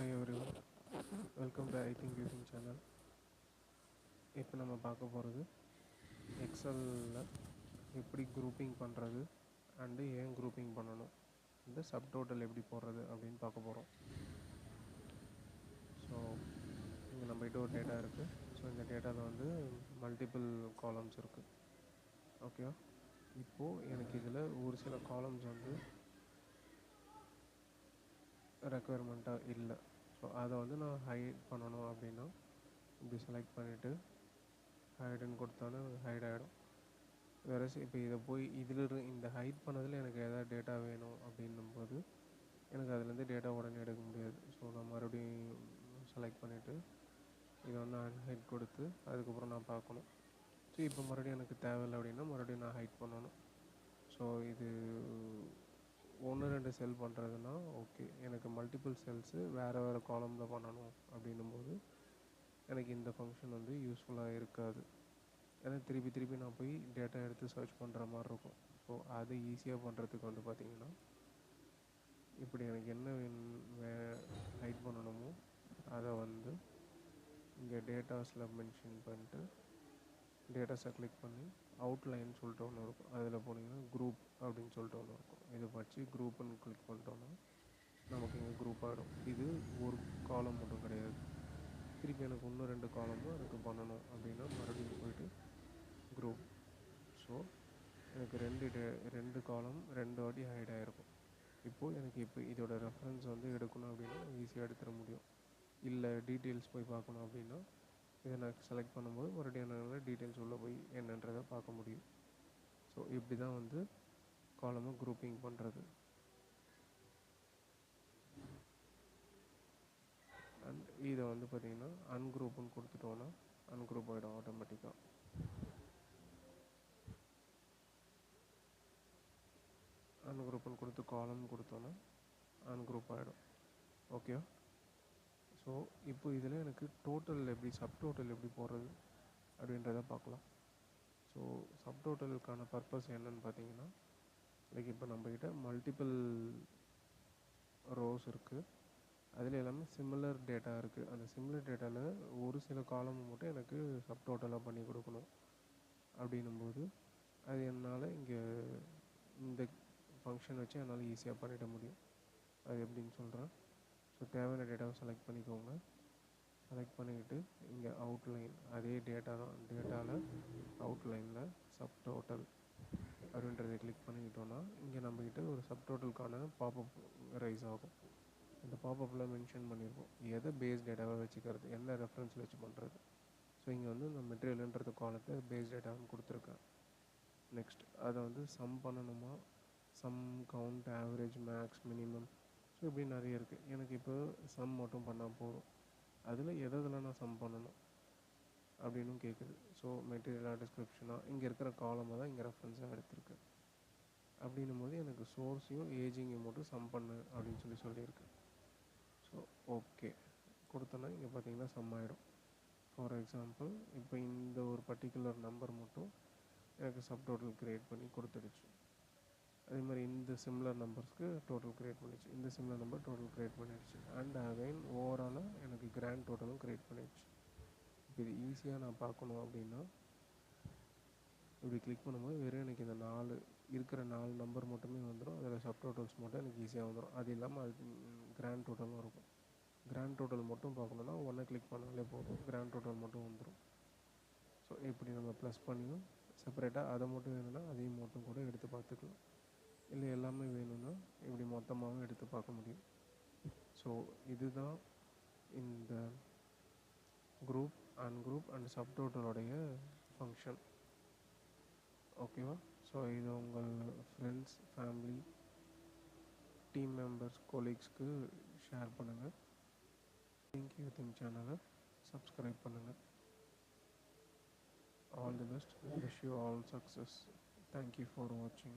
Hi everyone, welcome to I Think Using channel. இப்போ நம்ம பார்க்க போகிறது எக்ஸலில் எப்படி குரூப்பிங் பண்ணுறது அண்டு ஏன் குரூப்பிங் பண்ணணும் இந்த சப்டோட்டல் எப்படி போடுறது அப்படின்னு பார்க்க போகிறோம். ஸோ இங்கே நம்மகிட்ட ஒரு டேட்டா இருக்குது. ஸோ இந்த டேட்டாவில் வந்து மல்டிபிள் காலம்ஸ் இருக்குது. ஓகேவா? இப்போது எனக்கு இதில் ஒரு சில காலம்ஸ் வந்து ரெக்குயர்மெண்ட்டாக இல்லை. ஸோ அதை வந்து நான் ஹைட் பண்ணணும் அப்படின்னா இப்படி செலக்ட் பண்ணிவிட்டு ஹைடுன்னு கொடுத்தாலும் ஹைட் ஆகிடும். வேறு இப்போ இதை போய் இதில் இந்த ஹைட் பண்ணதில் எனக்கு எதாவது டேட்டா வேணும் அப்படின்னும்போது எனக்கு அதுலேருந்து டேட்டா உடனே எடுக்க முடியாது. ஸோ நான் மறுபடியும் செலக்ட் பண்ணிவிட்டு இதை வந்து அன்ஹைட் கொடுத்து அதுக்கப்புறம் நான் பார்க்கணும். ஸோ இப்போ மறுபடியும் எனக்கு தேவையில்லை அப்படின்னா மறுபடியும் நான் ஹைட் பண்ணணும். ஸோ இது 1-2 செல் பண்ணுறதுனா ஓகே. எனக்கு மல்டிபிள் செல்ஸு வேறு காலமில் பண்ணணும் அப்படின்னும்போது எனக்கு இந்த ஃபங்க்ஷன் வந்து யூஸ்ஃபுல்லாக இருக்காது. ஏன்னா திருப்பி நான் போய் டேட்டா எடுத்து சர்ச் பண்ணுற மாதிரி இருக்கும். ஸோ அது ஈஸியாக பண்ணுறதுக்கு வந்து பார்த்திங்கன்னா இப்படி எனக்கு என்ன ஹைட் பண்ணணுமோ அதை வந்து இங்கே டேட்டாஸில் மென்ஷன் பண்ணிட்டு டேட்டாஸை கிளிக் பண்ணி அவுட்லைன் சொல்லிட்டு ஒன்று இருக்கும். அதில் போனீங்கன்னா குரூப் அப்படின்னு சொல்லிட்டு ஒன்று இருக்கும். இதை வச்சு குரூப்புன்னு கிளிக் பண்ணிட்டோன்னா நமக்கு இங்கே குரூப் ஆகிடும். இது ஒரு காலம் மட்டும் கிடையாது. திருப்பி எனக்கு இன்னும் 2 காலமும் எனக்கு பண்ணணும் அப்படின்னா மறுபடியும் போயிட்டு குரூப். ஸோ எனக்கு 2 காலம் 2 வாட்டி ஹைட் ஆகிருக்கும். இப்போது எனக்கு இப்போ இதோட ரெஃபரன்ஸ் வந்து எடுக்கணும் அப்படின்னா ஈஸியாக எடுத்துட முடியும். இல்லை டீட்டெயில்ஸ் போய் பார்க்கணும் அப்படின்னா இதை நான் செலக்ட் பண்ணும்போது மறுபடியும் என்னால் டீட்டெயில்ஸ் உள்ளே போய் என்னன்றதை பார்க்க முடியும். ஸோ இப்படி தான் வந்து காலமை குரூப்பிங் பண்ணுறது. அண்ட் இதை வந்து பார்த்திங்கன்னா அன்குரூப்புன்னு கொடுத்துட்டோன்னா அன்குரூப் ஆகிடும் ஆட்டோமேட்டிக்காக. அன்குரூப்புன்னு கொடுத்து காலம் கொடுத்தோன்னா அன்குரூப் ஆகிடும். ஓகே. ஸோ இப்போ இதில் எனக்கு டோட்டல் எப்படி சப்டோட்டல் எப்படி போடுறது அப்படின்றத பார்க்கலாம். ஸோ சப்டோட்டலுக்கான பர்பஸ் என்னன்னு பார்த்தீங்கன்னா லைக் இப்போ நம்மக்கிட்ட மல்டிபிள் ரோஸ் இருக்குது. அதில் எல்லாமே சிமிலர் டேட்டா இருக்குது. அந்த சிமிலர் டேட்டாவில் ஒரு சில காலம் மட்டும் எனக்கு சப்டோட்டலாக பண்ணி கொடுக்கணும் அப்படின்னும்போது அது என்னால் இங்கே இந்த ஃபங்க்ஷன் வச்சு என்னால் ஈஸியாக பண்ணிட முடியும். அது எப்படின்னு சொல்கிறேன். ஸோ தேவையான டேட்டாவை செலக்ட் பண்ணிக்கோங்க. செலக்ட் பண்ணிக்கிட்டு இங்கே அவுட்லைன் அதே டேட்டா தான். டேட்டாவில் அவுட்லைனில் சப்டோட்டல் அப்படின்றதை கிளிக் பண்ணிக்கிட்டோன்னா இங்கே நம்மக்கிட்ட ஒரு சப்டோட்டலுக்கான பாப்அப் ரைஸ் ஆகும். இந்த பாப்அப்பில் மென்ஷன் பண்ணியிருக்கோம் எதை பேஸ் டேட்டாவை வச்சுக்கிறது, என்ன ரெஃபரன்ஸில் வச்சு பண்ணுறது. ஸோ இங்கே வந்து நான் மெட்டீரியல்ன்றது காலத்தை பேஸ் டேட்டான்னு கொடுத்துருக்கேன். நெக்ஸ்ட் அதை வந்து சம் பண்ணணுமா, sum, count, average, max, minimum, so இப்படி நிறைய இருக்குது. எனக்கு இப்போ சம் மட்டும் பண்ணால் போதும். அதில் எதில் நான் சம் பண்ணணும் அப்படின்னு கேட்குது. ஸோ மெட்டீரியலாக டிஸ்கிரிப்ஷனாக இங்கே இருக்கிற காலமாக தான் இங்கே ரெஃபரன்ஸாக எடுத்திருக்கு. அப்படின்னும் போது எனக்கு சோர்ஸையும் ஏஜிங்கையும் மட்டும் சம் பண்ணு அப்படின்னு சொல்லியிருக்கு. ஸோ ஓகே கொடுத்தோன்னா இங்கே பார்த்தீங்கன்னா சம் ஆகிடும். ஃபார் எக்ஸாம்பிள் இப்போ இந்த ஒரு பர்டிகுலர் நம்பர் மட்டும் எனக்கு சப் டோட்டல் க்ரியேட் பண்ணி கொடுத்துடுச்சு. அதே மாதிரி இந்த சிமிலர் நம்பர்ஸ்க்கு டோட்டல் க்ரியேட் பண்ணிடுச்சு. இந்த சிமிலர் நம்பர் டோட்டல் க்ரியேட் பண்ணிடுச்சு. அண்ட் அகைன் ஓவராலாக எனக்கு கிராண்ட் டோட்டலும் க்ரியேட் பண்ணிடுச்சு. இப்போ இது ஈஸியாக நான் பார்க்கணும் அப்படின்னா இப்படி கிளிக் பண்ணும்போது வெறும் எனக்கு இந்த 4 இருக்கிற 4 நம்பர் மட்டுமே வந்துடும். அதில் சப் டோட்டல்ஸ் மட்டும் எனக்கு ஈஸியாக வந்துடும். அது இல்லாமல் அது கிராண்ட் டோட்டலும் இருக்கும். கிராண்ட் டோட்டல் மட்டும் பார்க்கணுன்னா ஒன்றை கிளிக் பண்ணாலே போதும், கிராண்ட் டோட்டல் மட்டும் வந்துடும். ஸோ இப்படி நம்ம ப்ளஸ் பண்ணியும் செப்பரேட்டாக அதை மட்டும் வேணும்னா அதையும் மட்டும் கூட எடுத்து பார்த்துக்கலாம். இல்லை எல்லாமே வேணும்னா இப்படி மொத்தமாகவும் எடுத்து பார்க்க முடியும். ஸோ இதுதான் இந்த குரூப், அன்குரூப் அண்ட் சப்டோட்டலோடைய ஃபங்க்ஷன். ஓகேவா? ஸோ இது உங்கள் ஃப்ரெண்ட்ஸ், ஃபேமிலி, டீம் மெம்பர்ஸ், கொலீக்ஸ்க்கு ஷேர் பண்ணுங்கள். திங்க் யூ திங்க் சேனலை சப்ஸ்கிரைப் பண்ணுங்கள். All the best. Wish you all success. Thank you for watching.